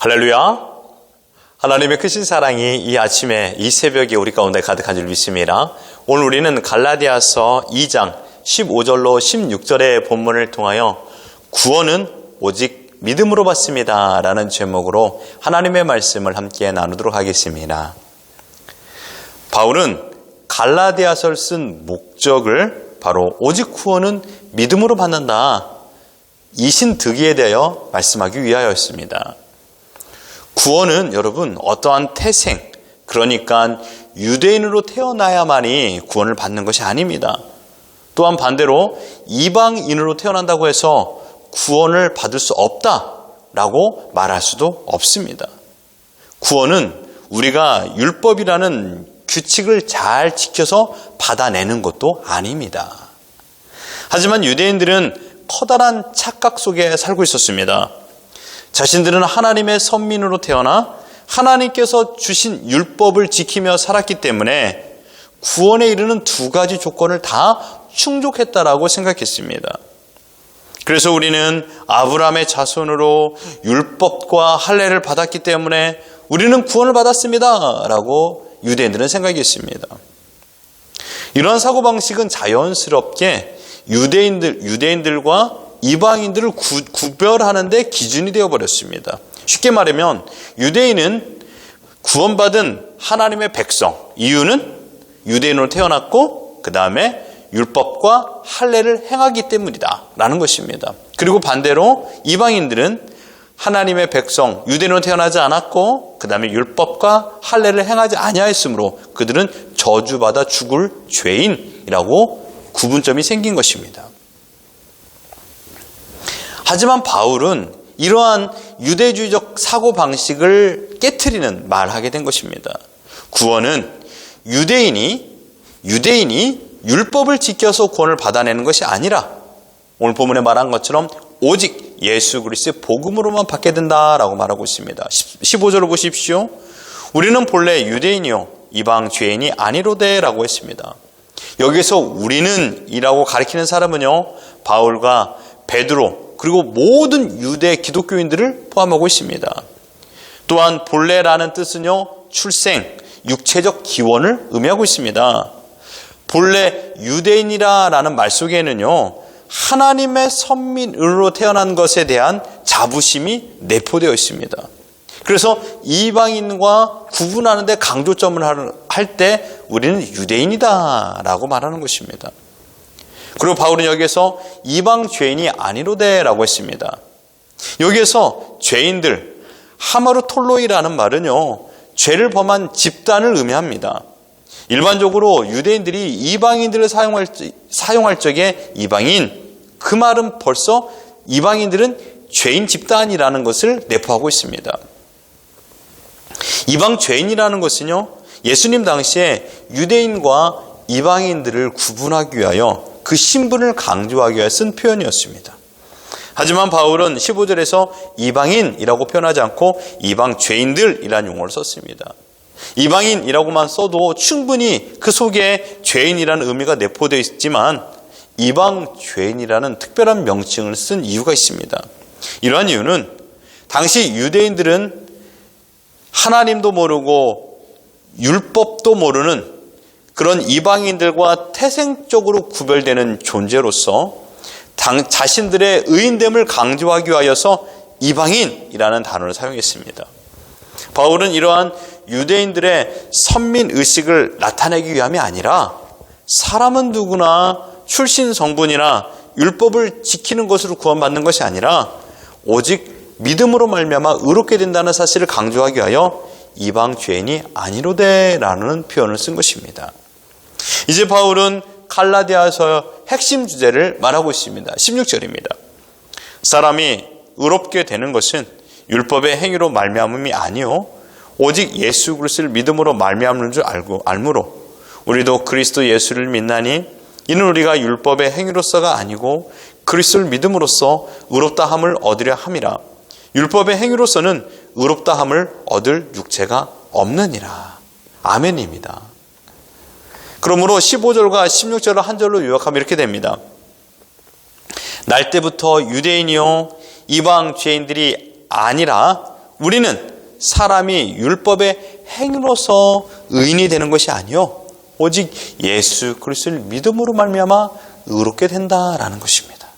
할렐루야. 하나님의 크신 사랑이 이 아침에 이 새벽에 우리 가운데 가득한 줄 믿습니다. 오늘 우리는 갈라디아서 2장 15절로 16절의 본문을 통하여 구원은 오직 믿음으로 받습니다 라는 제목으로 하나님의 말씀을 함께 나누도록 하겠습니다. 바울은 갈라디아서를 쓴 목적을 바로 오직 구원은 믿음으로 받는다, 이신득이에 대하여 말씀하기 위하여였습니다. 구원은 여러분 어떠한 태생, 그러니까 유대인으로 태어나야만이 구원을 받는 것이 아닙니다. 또한 반대로 이방인으로 태어난다고 해서 구원을 받을 수 없다라고 말할 수도 없습니다. 구원은 우리가 율법이라는 규칙을 잘 지켜서 받아내는 것도 아닙니다. 하지만 유대인들은 커다란 착각 속에 살고 있었습니다. 자신들은 하나님의 선민으로 태어나 하나님께서 주신 율법을 지키며 살았기 때문에 구원에 이르는 두 가지 조건을 다 충족했다라고 생각했습니다. 그래서 우리는 아브라함의 자손으로 율법과 할례를 받았기 때문에 우리는 구원을 받았습니다 라고 유대인들은 생각했습니다. 이러한 사고방식은 자연스럽게 유대인들과 이방인들을 구별하는 데 기준이 되어버렸습니다. 쉽게 말하면 유대인은 구원받은 하나님의 백성, 이유는 유대인으로 태어났고 그 다음에 율법과 할례를 행하기 때문이다 라는 것입니다. 그리고 반대로 이방인들은 하나님의 백성, 유대인으로 태어나지 않았고 그 다음에 율법과 할례를 행하지 아니하였으므로 그들은 저주받아 죽을 죄인이라고 구분점이 생긴 것입니다. 하지만 바울은 이러한 유대주의적 사고방식을 깨트리는 말을 하게 된 것입니다. 구원은 유대인이 율법을 지켜서 구원을 받아내는 것이 아니라 오늘 본문에 말한 것처럼 오직 예수 그리스도의 복음으로만 받게 된다라고 말하고 있습니다. 15절을 보십시오. 우리는 본래 유대인이요 이방 죄인이 아니로되라고 했습니다. 여기서 우리는 이라고 가리키는 사람은요 바울과 베드로 그리고 모든 유대 기독교인들을 포함하고 있습니다. 또한 본래라는 뜻은요 출생, 육체적 기원을 의미하고 있습니다. 본래 유대인이라는 말 속에는요 하나님의 선민으로 태어난 것에 대한 자부심이 내포되어 있습니다. 그래서 이방인과 구분하는 데 강조점을 할 때 우리는 유대인이다 라고 말하는 것입니다. 그리고 바울은 여기에서 이방 죄인이 아니로되라고 했습니다. 여기에서 죄인들, 하마루톨로이라는 말은요 죄를 범한 집단을 의미합니다. 일반적으로 유대인들이 이방인들을 사용할 적에 이방인, 그 말은 벌써 이방인들은 죄인 집단이라는 것을 내포하고 있습니다. 이방 죄인이라는 것은요 예수님 당시에 유대인과 이방인들을 구분하기 위하여 그 신분을 강조하기 위해 쓴 표현이었습니다. 하지만 바울은 15절에서 이방인이라고 표현하지 않고 이방 죄인들이라는 용어를 썼습니다. 이방인이라고만 써도 충분히 그 속에 죄인이라는 의미가 내포되어 있지만 이방 죄인이라는 특별한 명칭을 쓴 이유가 있습니다. 이러한 이유는 당시 유대인들은 하나님도 모르고 율법도 모르는 그런 이방인들과 태생적으로 구별되는 존재로서 자신들의 의인됨을 강조하기 위하여서 이방인이라는 단어를 사용했습니다. 바울은 이러한 유대인들의 선민의식을 나타내기 위함이 아니라 사람은 누구나 출신 성분이나 율법을 지키는 것으로 구원받는 것이 아니라 오직 믿음으로 말미암아 의롭게 된다는 사실을 강조하기 위하여 이방 죄인이 아니로되라는 표현을 쓴 것입니다. 이제 바울은 갈라디아서의 핵심 주제를 말하고 있습니다. 16절입니다. 사람이 의롭게 되는 것은 율법의 행위로 말미암음이 아니요 오직 예수 그리스도를 믿음으로 말미암는 줄 알므로 우리도 그리스도 예수를 믿나니 이는 우리가 율법의 행위로서가 아니고 그리스도를 믿음으로써 의롭다함을 얻으려 함이라. 율법의 행위로서는 의롭다함을 얻을 육체가 없느니라. 아멘입니다. 그러므로 15절과 16절을 한 절로 요약하면 이렇게 됩니다. 날 때부터 유대인이요 이방 죄인들이 아니라 우리는 사람이 율법의 행위로서 의인이 되는 것이 아니요 오직 예수 그리스도를 믿음으로 말미암아 의롭게 된다라는 것입니다.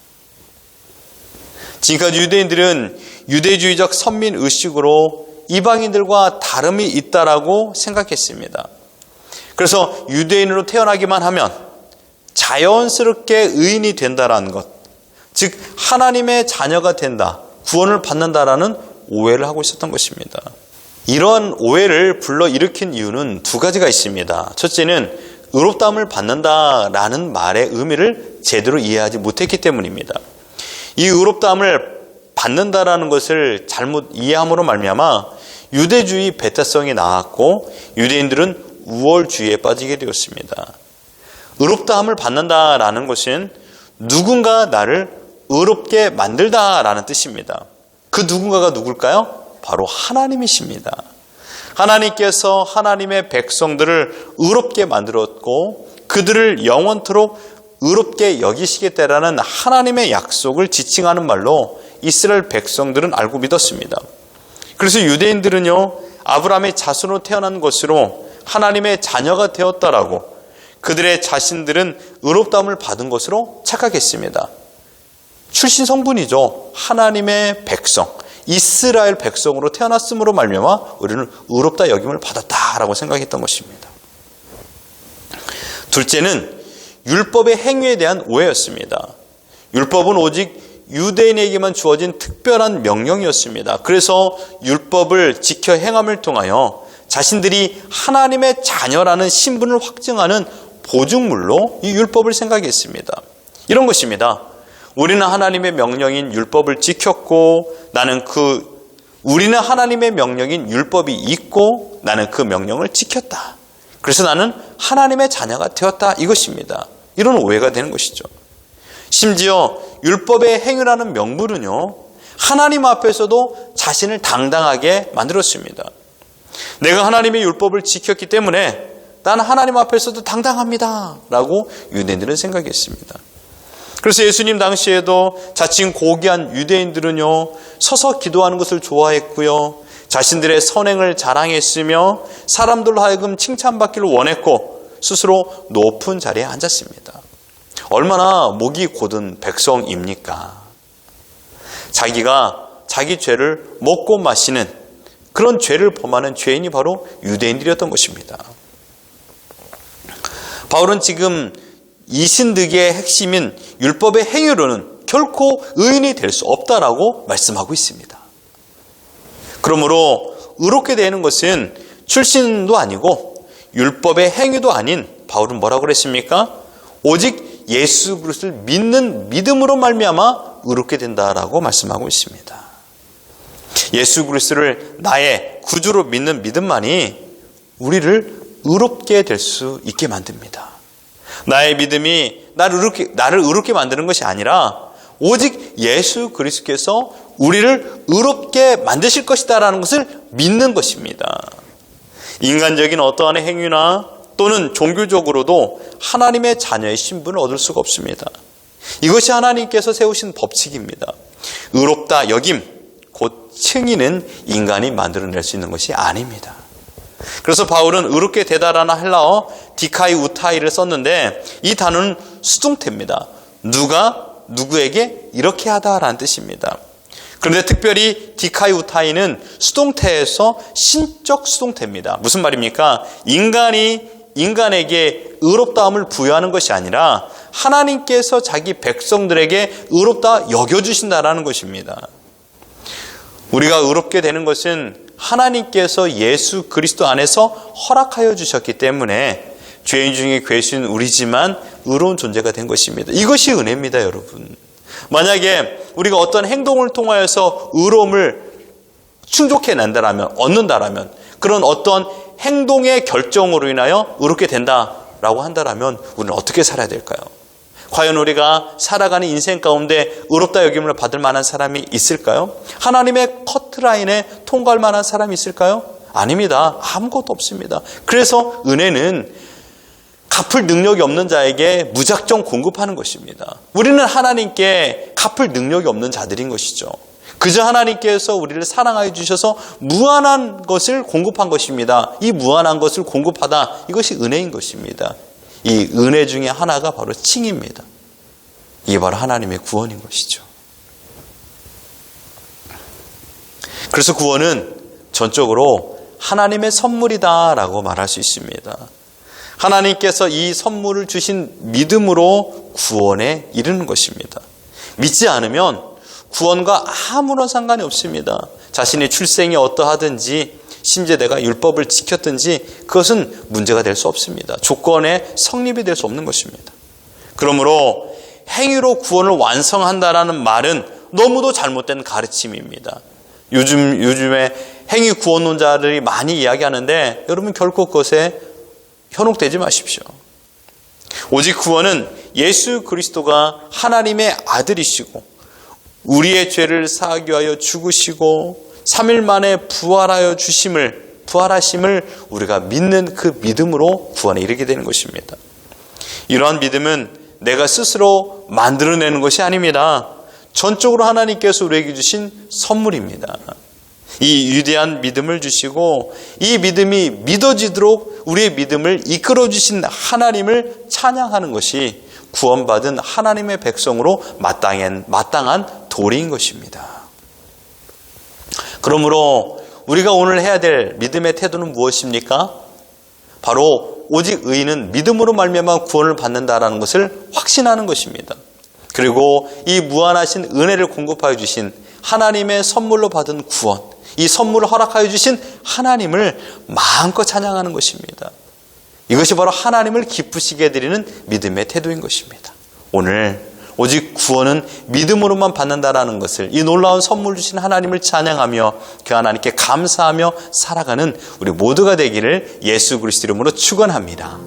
지금까지 유대인들은 유대주의적 선민 의식으로 이방인들과 다름이 있다라고 생각했습니다. 그래서 유대인으로 태어나기만 하면 자연스럽게 의인이 된다라는 것, 즉 하나님의 자녀가 된다, 구원을 받는다라는 오해를 하고 있었던 것입니다. 이러한 오해를 불러일으킨 이유는 두 가지가 있습니다. 첫째는 의롭다함을 받는다라는 말의 의미를 제대로 이해하지 못했기 때문입니다. 이 의롭다함을 받는다라는 것을 잘못 이해함으로 말미암아 유대주의 배타성이 나왔고 유대인들은 우월주의에 빠지게 되었습니다. 의롭다함을 받는다라는 것은 누군가 나를 의롭게 만들다라는 뜻입니다. 그 누군가가 누굴까요? 바로 하나님이십니다. 하나님께서 하나님의 백성들을 의롭게 만들었고 그들을 영원토록 의롭게 여기시겠다라는 하나님의 약속을 지칭하는 말로 이스라엘 백성들은 알고 믿었습니다. 그래서 유대인들은요, 아브라함의 자손으로 태어난 것으로 하나님의 자녀가 되었다라고 그들의 자신들은 의롭다함을 받은 것으로 착각했습니다. 출신 성분이죠. 하나님의 백성, 이스라엘 백성으로 태어났음으로 말미암아 우리는 의롭다 여김을 받았다라고 생각했던 것입니다. 둘째는 율법의 행위에 대한 오해였습니다. 율법은 오직 유대인에게만 주어진 특별한 명령이었습니다. 그래서 율법을 지켜 행함을 통하여 자신들이 하나님의 자녀라는 신분을 확증하는 보증물로 이 율법을 생각했습니다. 이런 것입니다. 우리는 하나님의 명령인 율법을 지켰고 우리는 하나님의 명령인 율법이 있고 나는 그 명령을 지켰다. 그래서 나는 하나님의 자녀가 되었다. 이것입니다. 이런 오해가 되는 것이죠. 심지어 율법의 행위라는 명분은요, 하나님 앞에서도 자신을 당당하게 만들었습니다. 내가 하나님의 율법을 지켰기 때문에 나는 하나님 앞에서도 당당합니다. 라고 유대인들은 생각했습니다. 그래서 예수님 당시에도 자칭 고귀한 유대인들은요, 서서 기도하는 것을 좋아했고요, 자신들의 선행을 자랑했으며 사람들로 하여금 칭찬받기를 원했고 스스로 높은 자리에 앉았습니다. 얼마나 목이 곧은 백성입니까? 자기가 자기 죄를 먹고 마시는 그런 죄를 범하는 죄인이 바로 유대인들이었던 것입니다. 바울은 지금 이신득의 핵심인 율법의 행위로는 결코 의인이 될 수 없다라고 말씀하고 있습니다. 그러므로 의롭게 되는 것은 출신도 아니고 율법의 행위도 아닌 바울은 뭐라고 그랬습니까? 오직 예수 그리스도를 믿는 믿음으로 말미암아 의롭게 된다라고 말씀하고 있습니다. 예수 그리스도를 나의 구주로 믿는 믿음만이 우리를 의롭게 될 수 있게 만듭니다. 나의 믿음이 나를 의롭게 만드는 것이 아니라 오직 예수 그리스도께서 우리를 의롭게 만드실 것이다라는 것을 믿는 것입니다. 인간적인 어떠한 행위나 또는 종교적으로도 하나님의 자녀의 신분을 얻을 수가 없습니다. 이것이 하나님께서 세우신 법칙입니다. 의롭다 여김, 곧 칭의는 인간이 만들어낼 수 있는 것이 아닙니다. 그래서 바울은 의롭게 되다라는 헬라어 디카이 우타이를 썼는데 이 단어는 수동태입니다. 누가 누구에게 이렇게 하다라는 뜻입니다. 그런데 특별히 디카이 우타이는 수동태에서 신적 수동태입니다. 무슨 말입니까? 인간에게 의롭다함을 부여하는 것이 아니라 하나님께서 자기 백성들에게 의롭다 여겨주신다라는 것입니다. 우리가 의롭게 되는 것은 하나님께서 예수 그리스도 안에서 허락하여 주셨기 때문에 죄인 중에 계신 우리지만 의로운 존재가 된 것입니다. 이것이 은혜입니다, 여러분. 만약에 우리가 어떤 행동을 통하여서 의로움을 얻는다라면 그런 어떤 행동의 결정으로 인하여 의롭게 된다라고 한다라면 우리는 어떻게 살아야 될까요? 과연 우리가 살아가는 인생 가운데 의롭다 여김을 받을 만한 사람이 있을까요? 하나님의 커트라인에 통과할 만한 사람이 있을까요? 아닙니다. 아무것도 없습니다. 그래서 은혜는 갚을 능력이 없는 자에게 무작정 공급하는 것입니다. 우리는 하나님께 갚을 능력이 없는 자들인 것이죠. 그저 하나님께서 우리를 사랑하여 주셔서 무한한 것을 공급한 것입니다. 이 무한한 것을 공급하다, 이것이 은혜인 것입니다. 이 은혜 중에 하나가 바로 칭입니다. 이게 바로 하나님의 구원인 것이죠. 그래서 구원은 전적으로 하나님의 선물이다라고 말할 수 있습니다. 하나님께서 이 선물을 주신 믿음으로 구원에 이르는 것입니다. 믿지 않으면 구원과 아무런 상관이 없습니다. 자신의 출생이 어떠하든지 심지어 내가 율법을 지켰든지 그것은 문제가 될 수 없습니다. 조건에 성립이 될 수 없는 것입니다. 그러므로 행위로 구원을 완성한다라는 말은 너무도 잘못된 가르침입니다. 요즘에 행위 구원론자들이 많이 이야기하는데 여러분 결코 그것에 현혹되지 마십시오. 오직 구원은 예수 그리스도가 하나님의 아들이시고 우리의 죄를 사하기 위하여 죽으시고 3일 만에 부활하심을 우리가 믿는 그 믿음으로 구원에 이르게 되는 것입니다. 이러한 믿음은 내가 스스로 만들어내는 것이 아닙니다. 전적으로 하나님께서 우리에게 주신 선물입니다. 이 위대한 믿음을 주시고 이 믿음이 믿어지도록 우리의 믿음을 이끌어 주신 하나님을 찬양하는 것이 구원받은 하나님의 백성으로 마땅한 도리인 것입니다. 그러므로 우리가 오늘 해야 될 믿음의 태도는 무엇입니까? 바로 오직 의인은 믿음으로 말미암아 구원을 받는다라는 것을 확신하는 것입니다. 그리고 이 무한하신 은혜를 공급하여 주신 하나님의 선물로 받은 구원, 이 선물을 허락하여 주신 하나님을 마음껏 찬양하는 것입니다. 이것이 바로 하나님을 기쁘시게 해드리는 믿음의 태도인 것입니다. 오늘 오직 구원은 믿음으로만 받는다라는 것을, 이 놀라운 선물 주신 하나님을 찬양하며 그 하나님께 감사하며 살아가는 우리 모두가 되기를 예수 그리스도 이름으로 축원합니다.